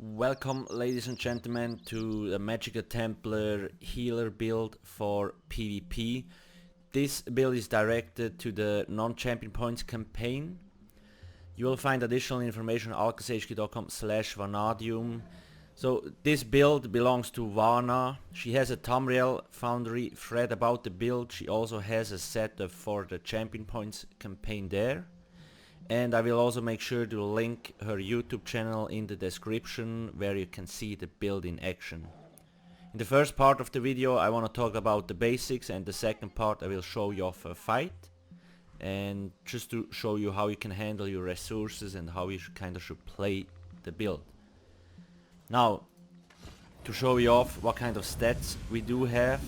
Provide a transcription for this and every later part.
Welcome, ladies and gentlemen, to the Magicka Templar healer build for PvP. This build is directed to the non-champion points campaign. You will find additional information on alkashq.com/Vanadium. So this build belongs to Vana. She has a Tamriel Foundry thread about the build. She also has a setup for the champion points campaign there. And I will also make sure to link her YouTube channel in the description where you can see the build in action. In the first part of the video I want to talk about the basics, and the second part I will show you off a fight and just to show you how you can handle your resources and how you should play the build. Now, to show you off what kind of stats we do have.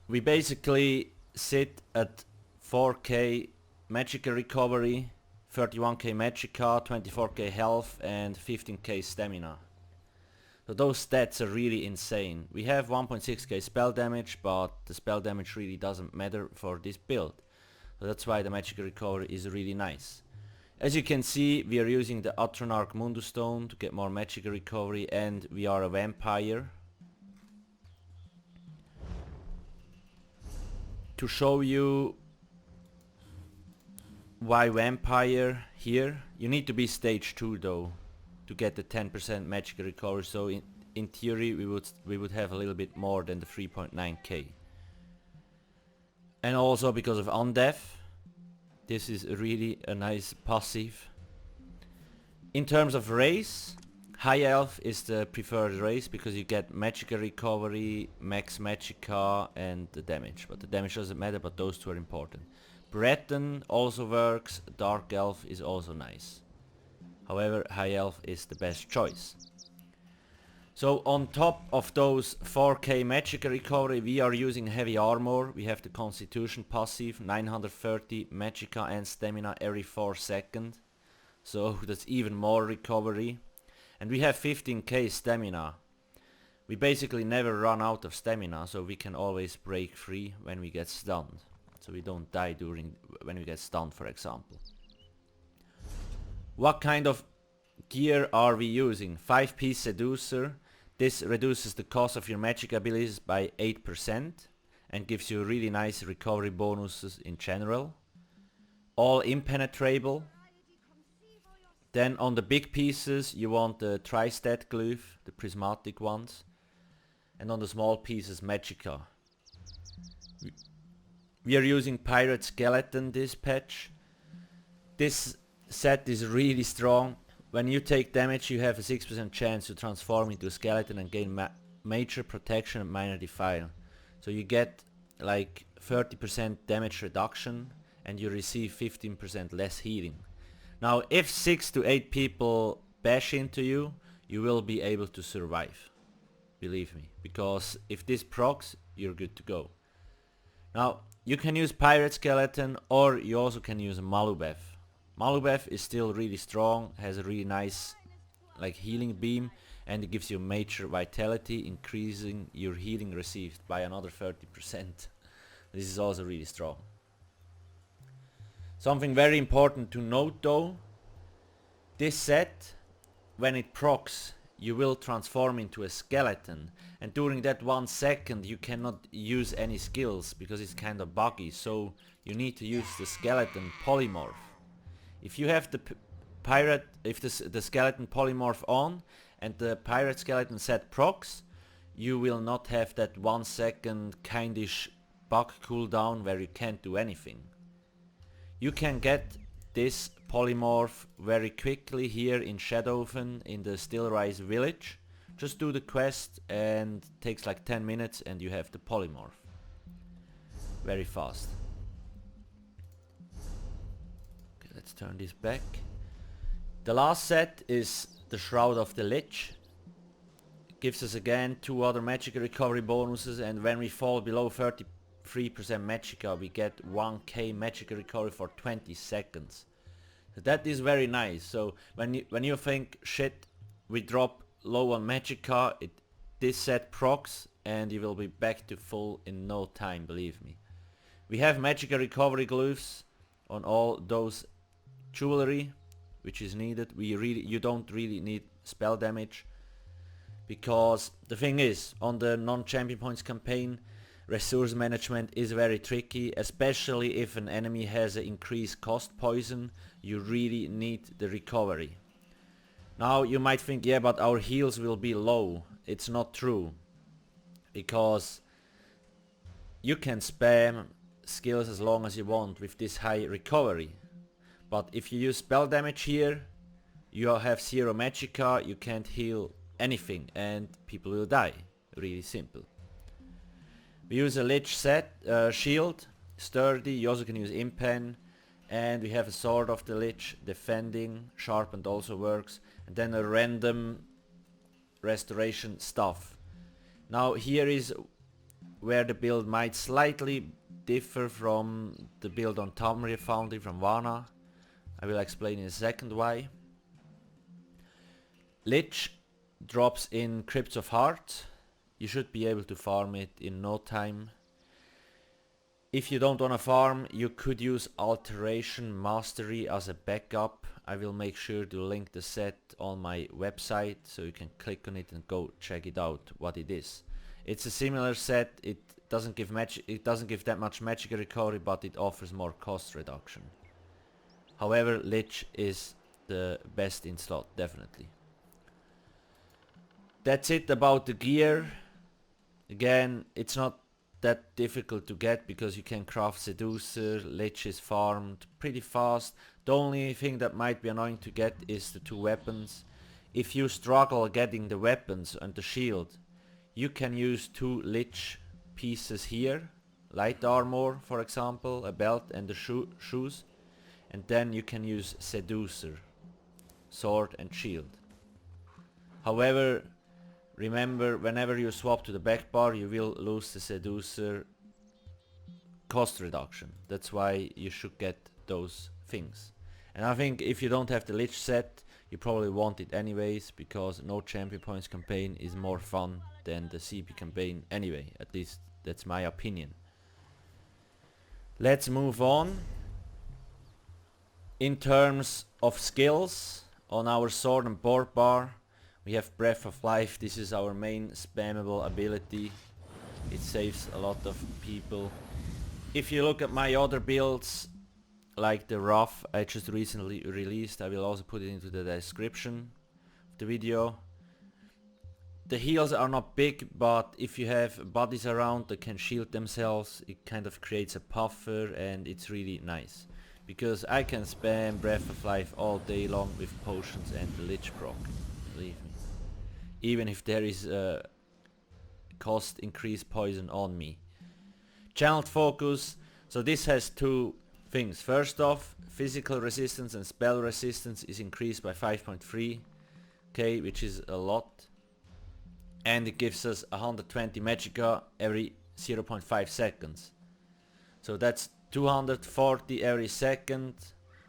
We basically sit at 4k Magicka recovery, 31k Magicka, 24k health and 15k stamina. So those stats are really insane. We have 1.6k spell damage, but the spell damage really doesn't matter for this build. So that's why the Magicka recovery is really nice. As you can see, we are using the Atronach Mundus Stone to get more Magicka recovery, and we are a vampire. To show you why vampire here, you need to be stage 2 though to get the 10% Magicka recovery, so in theory we would have a little bit more than the 3.9k. And also because of Undeath, this is really a nice passive. In terms of race, High Elf is the preferred race because you get Magicka recovery, max Magicka and the damage. But the damage doesn't matter, but those two are important. Breton also works, Dark Elf is also nice. However, High Elf is the best choice. So on top of those 4k Magicka recovery, we are using heavy armor. We have the Constitution passive, 930 Magicka and stamina every 4 seconds. So that's even more recovery. And we have 15k stamina. We basically never run out of stamina, so we can always break free when we get stunned. So we don't die when we get stunned, for example. What kind of gear are we using? 5-piece Seducer. This reduces the cost of your magic abilities by 8% and gives you really nice recovery bonuses in general. All impenetrable. Then on the big pieces you want the Tri-Stat Glyph, the prismatic ones. And on the small pieces Magicka. We are using Pirate Skeleton this patch. This set is really strong. When you take damage you have a 6% chance to transform into a skeleton and gain major protection and minor defile. So you get like 30% damage reduction and you receive 15% less healing. Now if 6 to 8 people bash into you, you will be able to survive. Believe me. Because if this procs, you're good to go. Now you can use Pirate Skeleton, or you also can use Malubeth. Malubeth is still really strong, has a really nice like healing beam, and it gives you major vitality, increasing your healing received by another 30%. This is also really strong. Something very important to note though, this set, when it procs, you will transform into a skeleton, and during that 1 second you cannot use any skills because it's kind of buggy, so you need to use the skeleton polymorph. If you have the the skeleton polymorph on and the pirate skeleton set procs, you will not have that 1 second kindish bug cooldown where you can't do anything. You can get this polymorph very quickly here in Shadowfen in the Stillrise village. Just do the quest and it takes like 10 minutes and you have the polymorph. Very fast. Okay, let's turn this back. The last set is the Shroud of the Lich. It gives us again 2 other Magicka recovery bonuses, and when we fall below 33% Magicka we get 1k Magicka recovery for 20 seconds. So that is very nice. So when you think shit, we drop low on Magicka, this set procs and you will be back to full in no time, believe me. We have Magicka recovery glyphs on all those jewelry which is needed. You don't really need spell damage, because the thing is, on the non-champion points campaign, resource management is very tricky, especially if an enemy has an increased cost poison. You really need the recovery. Now you might think, yeah, but our heals will be low. It's not true, because you can spam skills as long as you want with this high recovery. But if you use spell damage here, you have 0 Magicka, you can't heal anything and people will die. Really simple. We use a Lich set, shield, sturdy, you also can use impen, and we have a sword of the Lich, defending, sharpened also works, and then a random restoration stuff. Now here is where the build might slightly differ from the build on Tamriel Foundry from Vana. I will explain in a second why. Lich drops in Crypts of Heart. You should be able to farm it in no time. If you don't want to farm, you could use Alteration Mastery as a backup. I will make sure to link the set on my website so you can click on it and go check it out what it is. It's a similar set. It doesn't give that much magic recovery, but it offers more cost reduction. However, Lich is the best in slot, definitely. That's it about the gear. Again, it's not that difficult to get because you can craft Seducer. Lich is farmed pretty fast. The only thing that might be annoying to get is the 2 weapons. If you struggle getting the weapons and the shield, you can use 2 Lich pieces here. Light armor, for example, a belt and the shoes. And then you can use Seducer, sword and shield. However, remember, whenever you swap to the back bar, you will lose the Seducer cost reduction. That's why you should get those things. And I think if you don't have the Lich set, you probably want it anyways, because no champion points campaign is more fun than the CP campaign anyway. At least that's my opinion. Let's move on. In terms of skills, on our sword and board bar, we have Breath of Life. This is our main spammable ability. It saves a lot of people. If you look at my other builds, like the Rough I just recently released, I will also put it into the description of the video. The heals are not big, but if you have buddies around that can shield themselves, it kind of creates a buffer and it's really nice. Because I can spam Breath of Life all day long with potions and the Lich proc, believe me. Even if there is a cost increased poison on me. Channeled Focus, so this has 2 things. First off, physical resistance and spell resistance is increased by 5.3, okay, which is a lot. And it gives us 120 Magicka every 0.5 seconds. So that's 240 every second,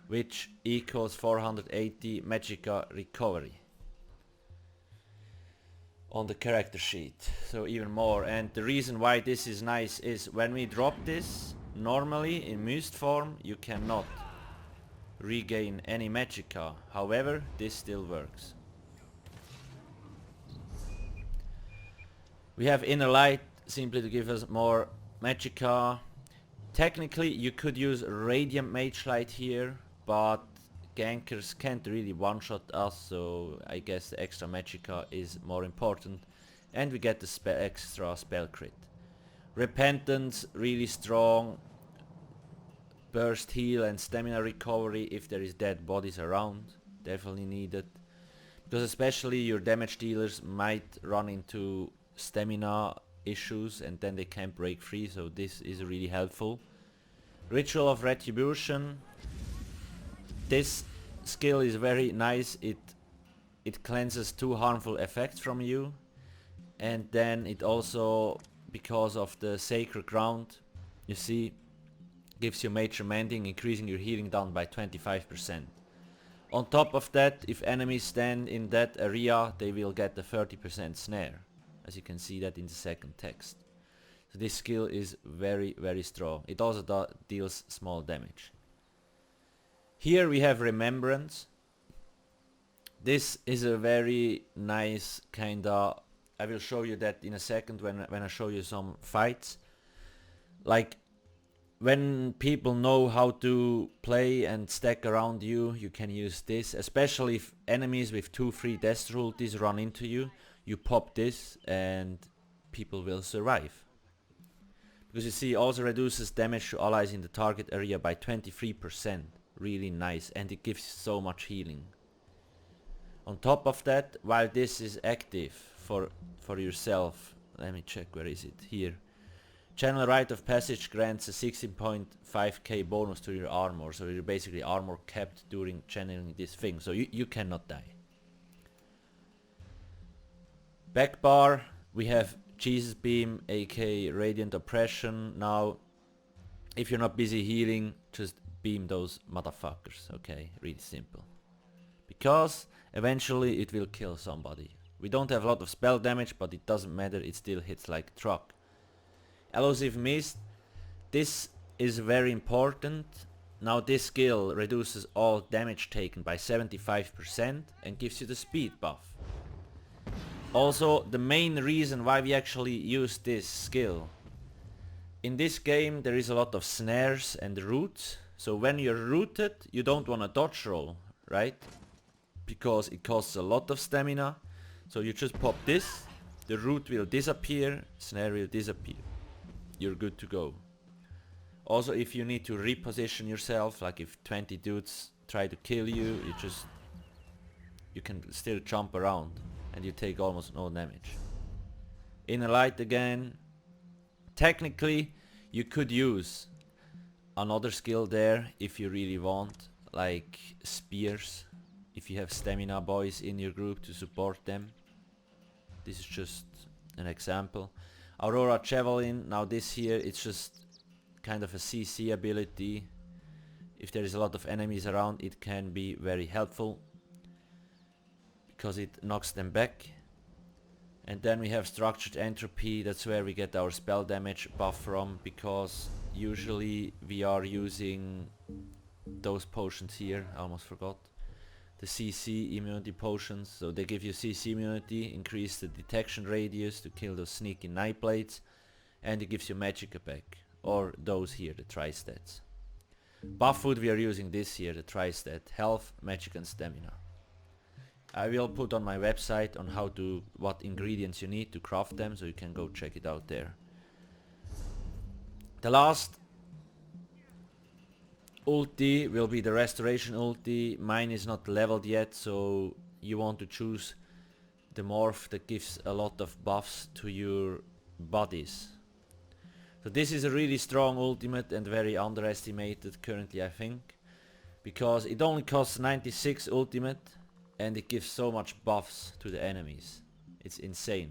which equals 480 Magicka recovery on the character sheet, so even more. And the reason why this is nice is when we drop this, normally in Myst form you cannot regain any Magicka. However, this still works. We have Inner Light, simply to give us more Magicka. Technically you could use Radiant Mage Light here, but gankers can't really one-shot us, so I guess the extra Magicka is more important. And we get the extra spell crit. Repentance, really strong. Burst heal and stamina recovery if there is dead bodies around, definitely needed. Because especially your damage dealers might run into stamina issues and then they can't break free, so this is really helpful. Ritual of Retribution. This skill is very nice. It cleanses 2 harmful effects from you, and then it also, because of the sacred ground, you see, gives you major mending, increasing your healing down by 25%. On top of that, if enemies stand in that area, they will get the 30% snare, as you can see that in the second text. So this skill is very, very strong. It also deals small damage. Here we have Remembrance. This is a very nice kinda, I will show you that in a second when I show you some fights. Like, when people know how to play and stack around you, you can use this. Especially if enemies with 2-3 death ultis run into you, you pop this and people will survive. Because you see, also reduces damage to allies in the target area by 23%. Really nice, and it gives so much healing. On top of that, while this is active for yourself, let me check, where is it? Here. Channel Rite of Passage grants a 16.5k bonus to your armor, so you're basically armor capped during channeling this thing, so you cannot die. Back bar, we have Jesus Beam, aka Radiant Oppression. Now, if you're not busy healing, just beam those motherfuckers, okay? Really simple. Because eventually it will kill somebody. We don't have a lot of spell damage, but it doesn't matter, it still hits like a truck. Elusive Mist, this is very important. Now this skill reduces all damage taken by 75% and gives you the speed buff. Also, the main reason why we actually use this skill. In this game there is a lot of snares and roots, so when you're rooted you don't want to dodge roll, right? Because it costs a lot of stamina, so you just pop this, the root will disappear, snare will disappear. You're good to go. Also, if you need to reposition yourself, like if 20 dudes try to kill you, you can still jump around and you take almost no damage. Inner Light again. Technically you could use another skill there if you really want, like spears, if you have stamina boys in your group to support them. This is just an example. Aurora Javelin, now this here, it's just kind of a CC ability. If there is a lot of enemies around, it can be very helpful because it knocks them back. And then we have Structured Entropy, that's where we get our spell damage buff from, because usually we are using those potions here, I almost forgot. The CC immunity potions, so they give you CC immunity, increase the detection radius to kill those sneaky night blades, and it gives you Magicka back, or those here, the tri-stats. Buff food, we are using this here, the tri-stat, health, magic and stamina. I will put on my website on what ingredients you need to craft them, so you can go check it out there. The last ulti will be the Restoration ulti. Mine is not leveled yet, so you want to choose the morph that gives a lot of buffs to your bodies. So this is a really strong ultimate and very underestimated currently, I think, because it only costs 96 ultimate and it gives so much buffs to the enemies. It's insane.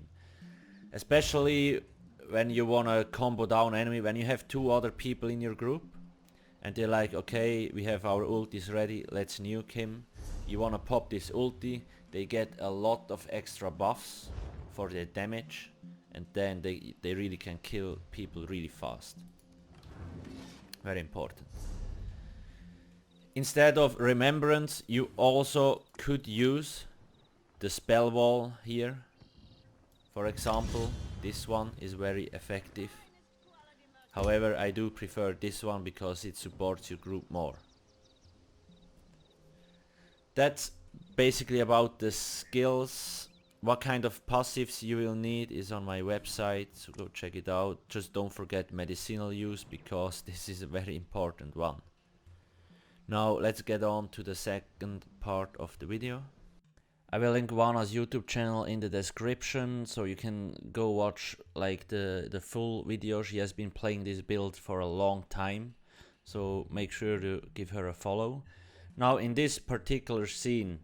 Especially when you wanna combo down enemy, when you have 2 other people in your group and they're like, okay, we have our ultis ready, let's nuke him. You wanna pop this ulti, they get a lot of extra buffs for their damage, and then they really can kill people really fast. Very important. Instead of Remembrance, you also could use the spell wall here. For example, this one is very effective. However, I do prefer this one because it supports your group more. That's basically about the skills. What kind of passives you will need is on my website, so go check it out. Just don't forget medicinal use, because this is a very important one. Now let's get on to the second part of the video. I will link Vana's YouTube channel in the description, so you can go watch like the full video. She has been playing this build for a long time, so make sure to give her a follow. Now in this particular scene,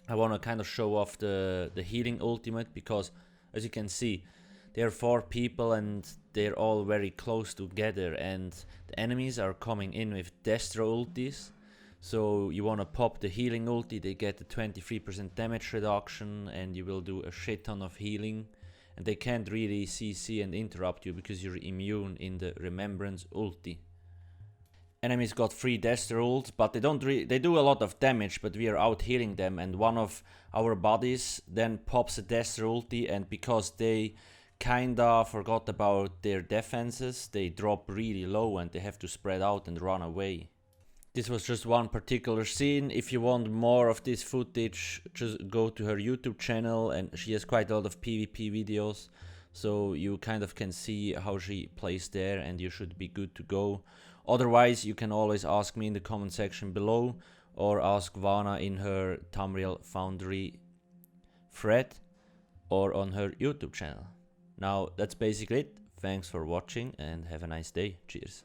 I want to kind of show off the healing ultimate, because as you can see, there are 4 people and they're all very close together, and the enemies are coming in with Destro ultis. So you want to pop the healing ulti, they get a 23% damage reduction and you will do a shit ton of healing, and they can't really CC and interrupt you because you're immune in the Remembrance ulti. enemies got 3 death rules, but they do a lot of damage, but we are out healing them, and one of our bodies then pops a death ulti, and because they kinda forgot about their defenses, they drop really low and they have to spread out and run away. This was just one particular scene. If you want more of this footage, just go to her YouTube channel, and she has quite a lot of PvP videos, so you kind of can see how she plays there, and you should be good to go. Otherwise, you can always ask me in the comment section below, or ask Vana in her Tamriel Foundry thread, or on her YouTube channel. Now, that's basically it. Thanks for watching and have a nice day. Cheers.